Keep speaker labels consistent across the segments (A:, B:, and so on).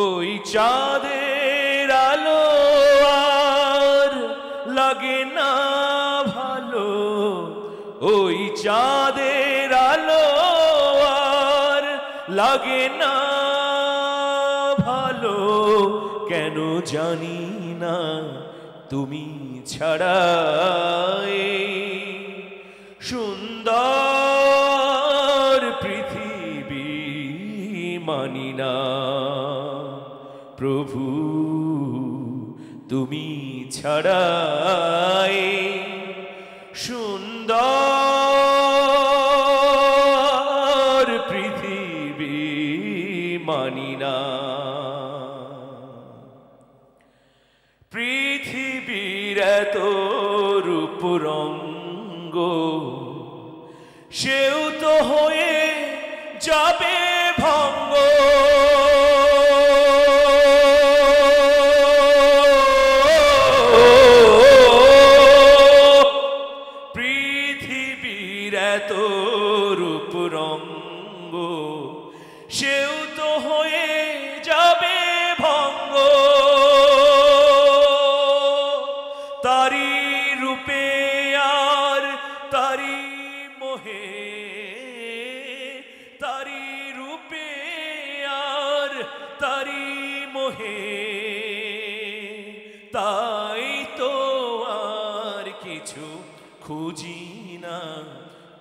A: ওই চাঁদের আলো আর লাগে না ভালো, ওই চাঁদের আলো আর লাগে না ভালো, কেন জানি না তুমি ছাড়া সুন্দর পৃথিবী মানি না। প্রভু তুমি ছাড়া সুন্দর পৃথিবী মানি না। পৃথিবীর এত রূপ রঙ্গ সেও তো হয়ে যাবে ভঙ্গ, পৃথিবীর এত রূপ রঙ্গ সেও তো হয়ে যাবে ভঙ্গ। তারি রূপে আর তারি মোহে, তারি রূপে আর তারি মোহে, তাই তো আর কিছু খুঁজি না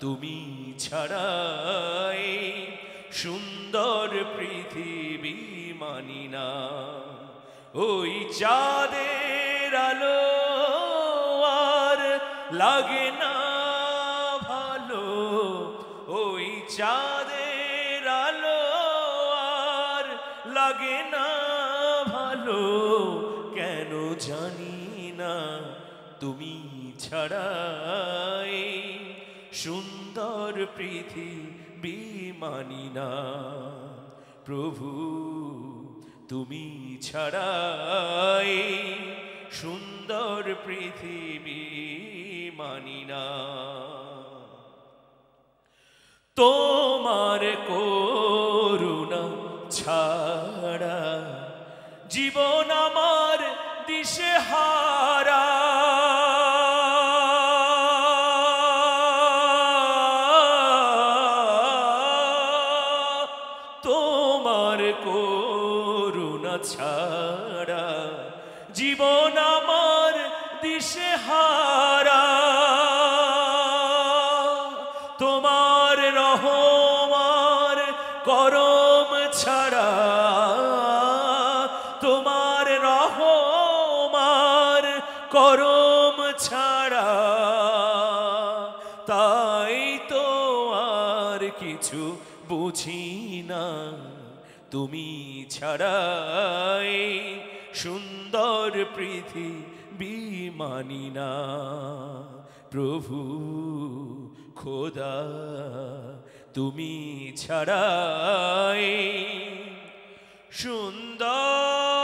A: তুমি ছাড়াই সুন্দর পৃথিবী মানি না। ওই চাঁদের আলো আর লাগে না ভালো, ওই চাঁদের আলো আর লাগে না ভালো, কেন জানি না তুমি ছাড়াই সুন্দর পৃথিবী মানি না। প্রভু তুমি ছাড়াই সুন্দর পৃথিবী মানি না। তোমার করুণা ছাড়া জীবন আমার দিশেহারা, তোমার করুণা ছাড়া জীবন আমার দিশেহারা, তোমার রহমার করম ছাড়া, তোমার রহমার করম ছাড়া, তাই তো আর কিছু বুঝি না তুমি ছাড়াই সুন্দর পৃথিবী মানি না। প্রভু খোদা তুমি ছাড়াই সুন্দর